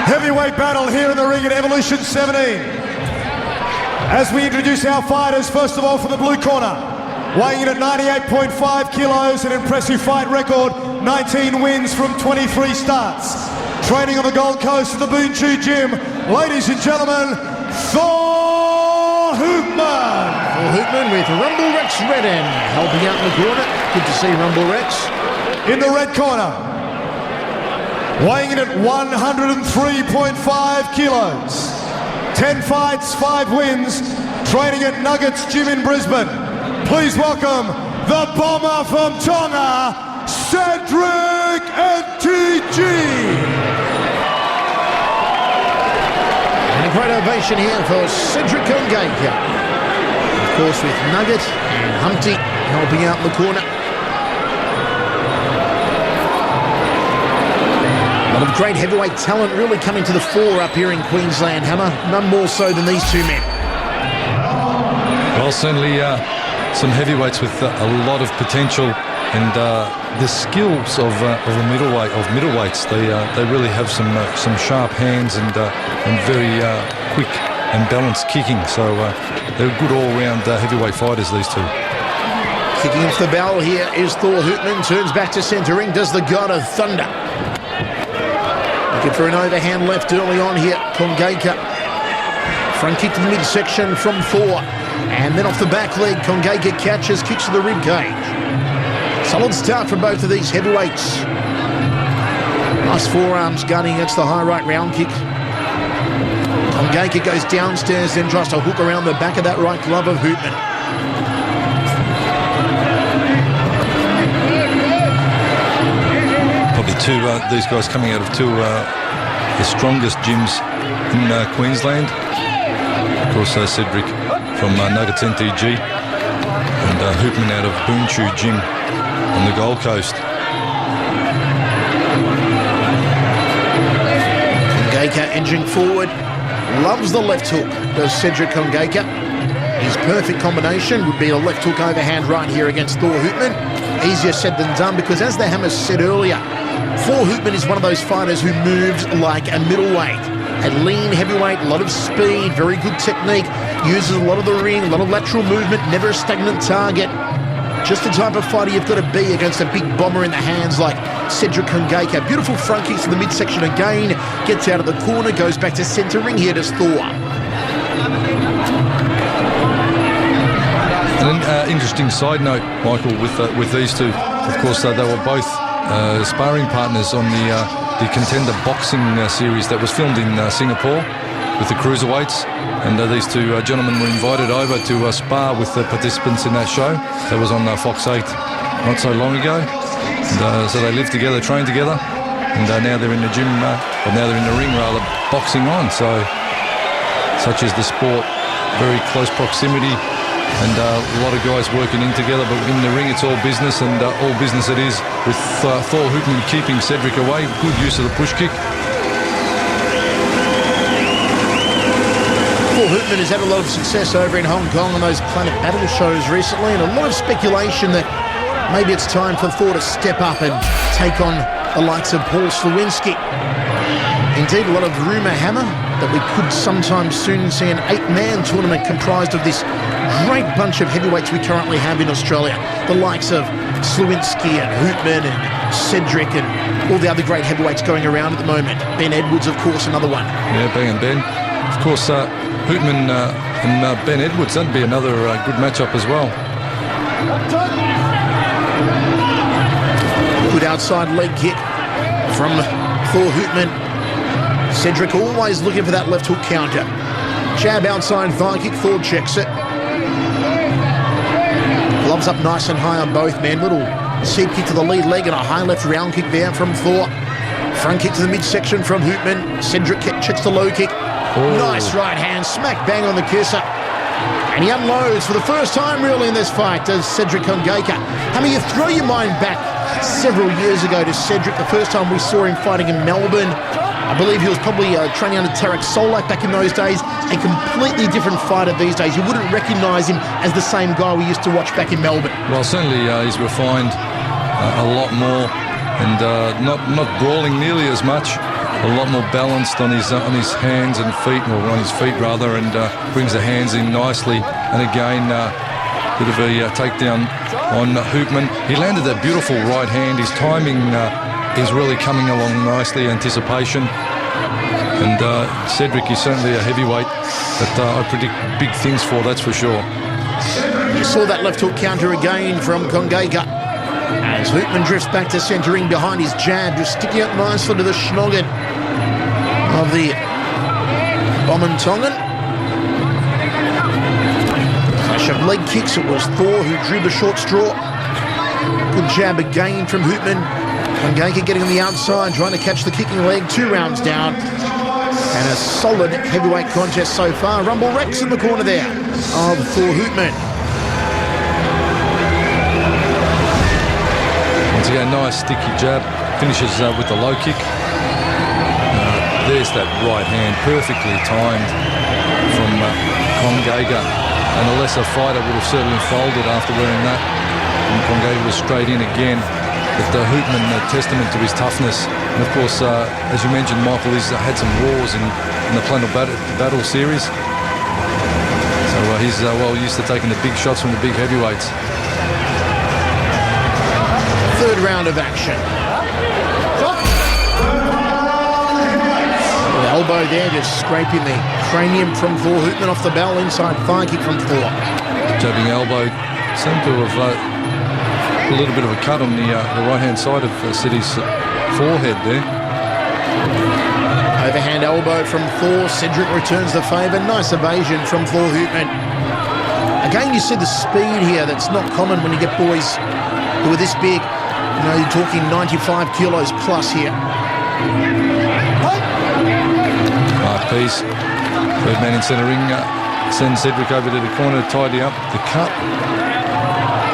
Heavyweight battle here in the ring at Evolution 17. As we introduce our fighters, first of all from the blue corner, weighing in at 98.5 kilos, an impressive fight record, 19 wins from 23 starts. Training on the Gold Coast at the Boonchu Gym, ladies and gentlemen, Thor Hoopman. Thor Hoopman with Rumble Rex Redden helping out in the corner. Good to see Rumble Rex. In the red corner, weighing in at 103.5 kilos, 10 fights, 5 wins, training at Nuggets Gym in Brisbane. Please welcome the bomber from Tonga, Cedric NTG. And a great ovation here for Cedric Kongaika. Of course with Nugget and Humpty helping out in the corner. A lot of great heavyweight talent really coming to the fore up here in Queensland, Hammer. None more so than these two men. Well, certainly some heavyweights with a lot of potential, and the skills of middleweights. They really have some sharp hands and very quick and balanced kicking. So they're good all-round heavyweight fighters, these two. Kicking off the barrel here is Thor Hoopman. Turns back to centre ring. Does the God of Thunder. Looking for an overhand left early on here. Kongaika. Front kick to the midsection from Thor. And then off the back leg, Kongaika catches, kicks to the rib cage. Solid start from both of these heavyweights. Nice forearms gunning against the high right round kick. Kongaika goes downstairs, then tries to hook around the back of that right glove of Hoopman. Probably these guys coming out of two the strongest gyms in Queensland. Of course, Cedric from Nuggets NTG and Hoopman out of Boonchu Gym on the Gold Coast. Kongaika edging forward. Loves the left hook, does Cedric Kongaika. His perfect combination would be a left hook overhand right here against Thor Hoopman. Easier said than done, because as the Hammer said earlier, Thor Hoopman is one of those fighters who moves like a middleweight. A lean heavyweight, a lot of speed, very good technique, uses a lot of the ring, a lot of lateral movement, never a stagnant target. Just the type of fighter you've got to be against a big bomber in the hands like Cedric Kongaika. Beautiful front kicks to the midsection again, gets out of the corner, goes back to centre ring. Here does Thor. An interesting side note, Michael, with these two. Of course, they were both sparring partners on the Contender boxing series that was filmed in Singapore with the cruiserweights, and these two gentlemen were invited over to spar with the participants in that show. That was on Fox 8 not so long ago, and so they lived together, trained together, and now they're in the gym, or now they're in the ring rather, boxing on. So such is the sport, very close proximity, and a lot of guys working in together, but in the ring it's all business, and all business it is, with Thor Hoopman keeping Cedric away. Good use of the push kick. Thor Hoopman has had a lot of success over in Hong Kong on those Planet Battle shows recently, and a lot of speculation that maybe it's time for Thor to step up and take on the likes of Paul Slewinski. Indeed, a lot of rumour, Hammer, that we could sometime soon see an 8-man tournament comprised of this great bunch of heavyweights we currently have in Australia. The likes of Slewinski and Hoopman and Cedric and all the other great heavyweights going around at the moment. Ben Edwards, of course, another one. Yeah, Bang and Ben. Of course, Hoopman and Ben Edwards, that'd be another good matchup as well. Good outside leg kick from Thor Hoopman. Cedric always looking for that left hook counter. Jab outside thigh kick, Thor checks it. Gloves up nice and high on both men. Little seat kick to the lead leg and a high left round kick there from Thor. Front kick to the midsection from Hoopman. Cedric checks the low kick. Oh. Nice right hand, smack bang on the kisser. And he unloads for the first time really in this fight, does Cedric Kongaika. I mean, you throw your mind back several years ago to Cedric, the first time we saw him fighting in Melbourne. I believe he was probably training under Tarek Solak back in those days. A completely different fighter these days. You wouldn't recognise him as the same guy we used to watch back in Melbourne. Well, certainly he's refined a lot more, and not brawling nearly as much. a lot more balanced on his hands and feet, or on his feet rather, and brings the hands in nicely. And again, bit of a takedown on Hoopman. He landed that beautiful right hand. His timing is really coming along nicely. Anticipation. And Cedric is certainly a heavyweight that I predict big things for, that's for sure. You saw that left hook counter again from Kongaika as Hoopman drifts back to centering behind his jab, just sticking up nicely to the schnoggin of the Bomontongan. Clash of leg kicks. It was Thor who drew the short straw. Good jab again from Hoopman. Kongaika getting on the outside, trying to catch the kicking leg. 2 rounds down. And a solid heavyweight contest so far. Rumble Rex in the corner there of Thor Hoopman. Once again, nice sticky jab. Finishes with the low kick. There's that right hand, perfectly timed from Kongaika. And a lesser fighter would have certainly folded after wearing that. And Kongaika was straight in again. But Hoopman, a testament to his toughness. And of course, as you mentioned, Michael, he's had some wars in the Planet Battle series. So he's well used to taking the big shots from the big heavyweights. Third round of action. The elbow there, just scraping the cranium from Thor Hoopman off the bell. Inside thigh kick from Thor. Jabbing elbow seemed to have a little bit of a cut on the right-hand side of City's forehead there. Overhand elbow from Thor. Cedric returns the favour. Nice evasion from Thor Hoopman. Again, you see the speed here that's not common when you get boys who are this big. You know, you're talking 95 kilos plus here. Mark Peace, third man in centre ring, sends Cedric over to the corner to tidy up the cut.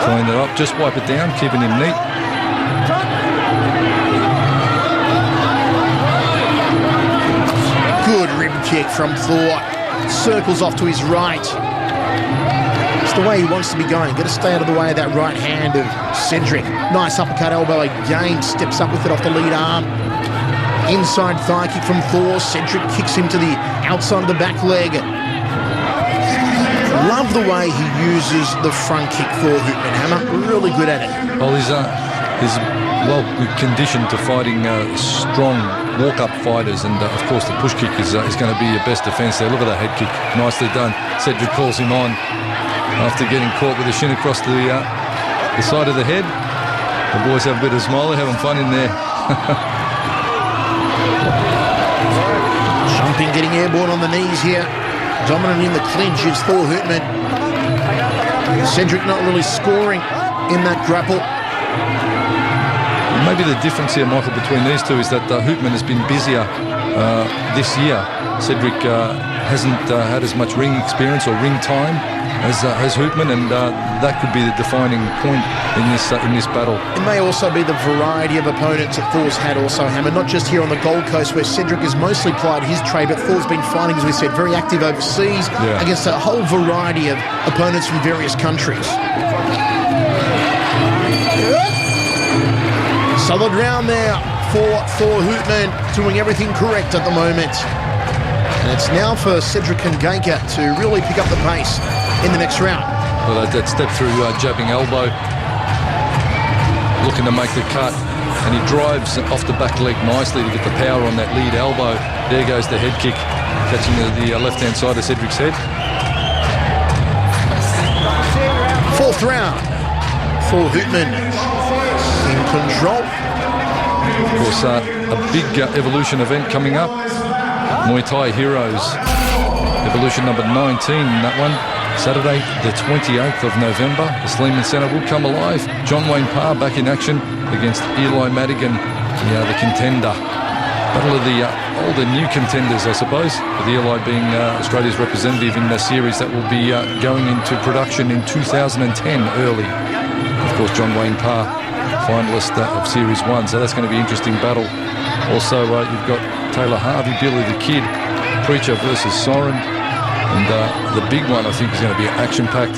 Clean it up, just wipe it down, keeping him neat. Good rib kick from Thor. Circles off to his right. It's the way he wants to be going. Got to stay out of the way of that right hand of Cedric. Nice uppercut elbow again. Steps up with it off the lead arm. Inside thigh kick from Thor. Cedric kicks him to the outside of the back leg. Love the way he uses the front kick, Thor Hoopman. Hammer, really good at it. Well, he's well conditioned to fighting strong walk-up fighters, and of course the push kick is going to be your best defence there. Look at that head kick, nicely done. Cedric calls him on after getting caught with a shin across the side of the head. The boys have a bit of a smile, they're having fun in there. Jumping, getting airborne on the knees here. Dominant in the clinch is Thor Hoopman. Cedric not really scoring in that grapple. Maybe the difference here, Michael, between these two is that Hoopman has been busier this year. Cedric hasn't had as much ring experience or ring time as Hoopman, and that could be the defining point in this battle. It may also be the variety of opponents that Thor's had also, Hammer, not just here on the Gold Coast where Cedric has mostly plied his trade, but Thor's been fighting, as we said, very active overseas against a whole variety of opponents from various countries. Solid round there for Thor Hoopman, doing everything correct at the moment. And it's now for Cedric Kongaika to really pick up the pace in the next round. Well, that step through jabbing elbow, looking to make the cut, and he drives off the back leg nicely to get the power on that lead elbow. There goes the head kick, catching the left-hand side of Cedric's head. Fourth round, Thor Hoopman in control. Of course, a big Evolution event coming up. Muay Thai Heroes, Evolution number 19, that one. Saturday, the 28th of November. The Sleeman Centre will come alive. John Wayne Parr back in action against Eli Madigan, the contender. Battle of the old and new contenders, I suppose, with Eli being Australia's representative in the series that will be going into production in 2010 early. Of course, John Wayne Parr, finalist of Series 1, so that's going to be an interesting battle. Also, you've got Taylor Harvey, Billy the Kid, Preacher versus Soren, and the big one I think is going to be action-packed.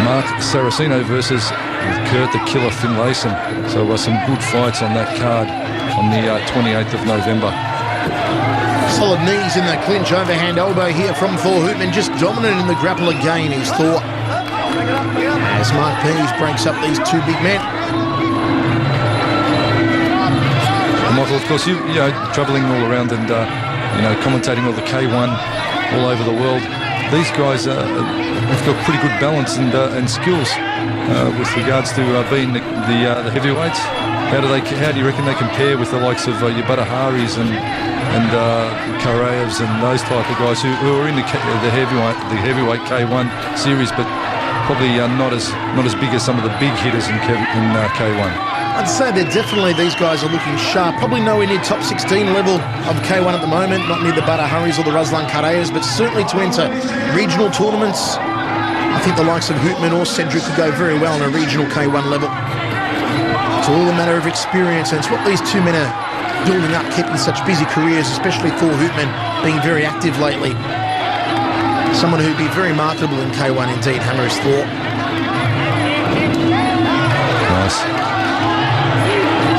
Mark Saraceno versus Kurt the Killer Finlayson. So some good fights on that card on the 28th of November. Solid knees in the clinch, overhand elbow here from Thor Hoopman. Just dominant in the grapple again is Thor. As Mark Pease breaks up these two big men. Michael, of course, you know, travelling all around and, you know, commentating all the K1 all over the world. These guys have got pretty good balance and skills with regards to being the heavyweights. How do you reckon they compare with the likes of your Badaharis and Karayevs and those type of guys who are in the heavyweight K1 series, but probably not as big as some of the big hitters in K1? I'd say that definitely these guys are looking sharp. Probably nowhere near top 16 level of K1 at the moment, not near the Badaharis or the Ruslan Karayevs, but certainly to enter regional tournaments. I think the likes of Hoopman or Cedric could go very well on a regional K1 level. It's all a matter of experience, and it's what these two men are building up, keeping such busy careers, especially Thor Hoopman being very active lately. Someone who'd be very marketable in K1 indeed, Hammer is Thor. Nice.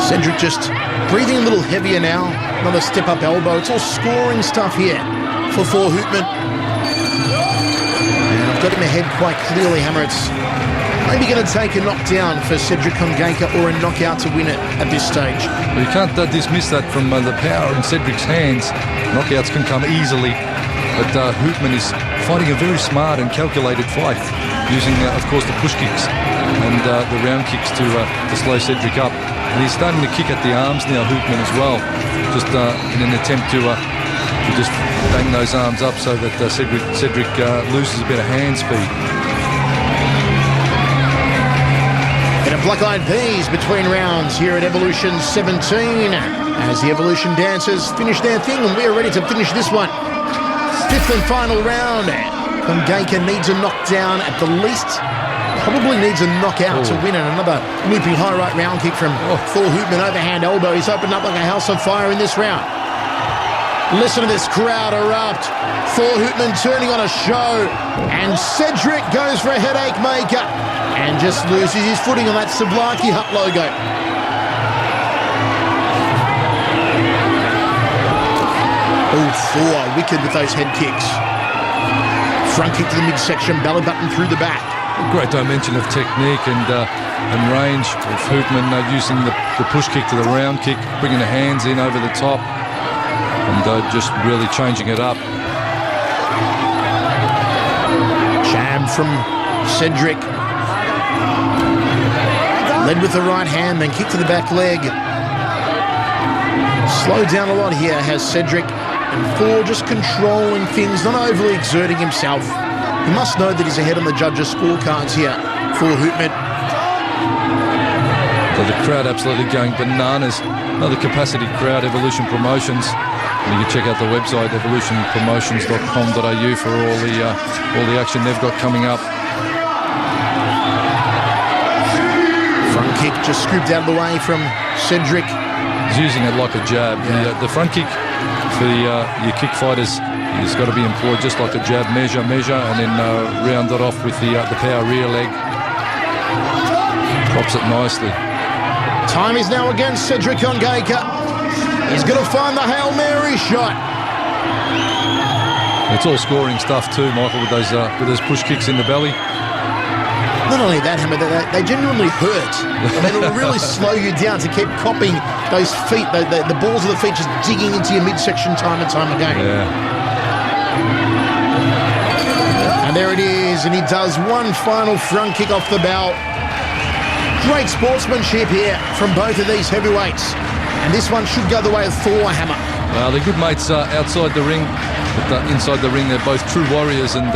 Cedric just breathing a little heavier now. Another step-up elbow. It's all scoring stuff here for Thor Hoopman. And I've got in my head quite clearly, Hammer. It's maybe going to take a knockdown for Cedric Kongaika or a knockout to win it at this stage. Well, you can't dismiss that from the power in Cedric's hands. Knockouts can come easily, but Hoopman is fighting a very smart and calculated fight, using, of course, the push kicks and the round kicks to slow Cedric up. And he's starting to kick at the arms now, Hoopman, as well, just in an attempt to just bang those arms up so that Cedric loses a bit of hand speed. And a black-eyed peas between rounds here at Evolution 17 as the Evolution dancers finish their thing, and we're ready to finish this one. Fifth and final round. Kongaika needs a knockdown at the least. Probably needs a knockout to win it. Another looping high right round kick from Thor Hoopman, overhand elbow. He's opened up like a house on fire in this round. Listen to this crowd erupt. Thor Hoopman turning on a show, and Cedric goes for a headache maker and just loses his footing on that Sablaki Hut logo. Oh, Thor wicked with those head kicks. Front kick to the midsection, belly button through the back. Great dimension of technique and range of Hoopman, using the push kick to the round kick, bringing the hands in over the top and just really changing it up. Jab from Cedric. Led with the right hand, then kick to the back leg. Slowed down a lot here has Cedric, and Thor just controlling things, not overly exerting himself. He must know that he's ahead on the judges' scorecards here for Hoopman. So the crowd absolutely going bananas. Another capacity crowd, Evolution Promotions. And you can check out the website, evolutionpromotions.com.au, for all the action they've got coming up. Front kick just scooped out of the way from Cedric. He's using it like a jab. Yeah. The front kick for your kick fighters, it's got to be employed just like a jab, measure, and then round it off with the power rear leg. Drops it nicely. Time is now against Cedric Kongaika. He's going to find the Hail Mary shot. It's all scoring stuff too, Michael, with those push kicks in the belly. Not only that, Hammer, they genuinely hurt. I mean, it'll really slow you down to keep copping those feet, the balls of the feet just digging into your midsection time and time again. Yeah. And there it is, and he does one final front kick off the bell. Great sportsmanship here from both of these heavyweights. And this one should go the way of Thor, Hammer. Well, they're good mates outside the ring, but inside the ring they're both true warriors and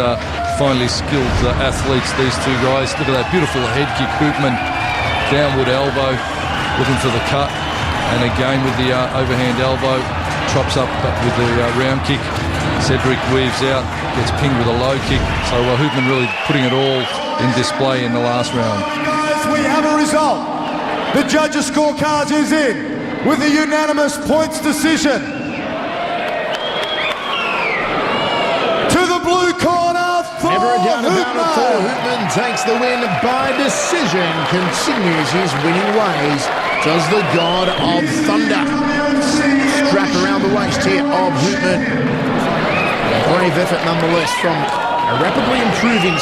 finely skilled athletes, these two guys. Look at that beautiful head kick, Hoopman. Downward elbow, looking for the cut. And again with the overhand elbow, chops up with the round kick. Cedric weaves out, gets pinged with a low kick. So Hoopman really putting it all in display in the last round. As we have a result, the judges' scorecards is in with a unanimous points decision. To the blue corner, Thor Never a doubt about it, Hoopman. Thor Hoopman takes the win by decision, continues his winning ways. Does the God of Thunder. Strap around the waist here. Hoopman. A brave effort nonetheless from a rapidly improving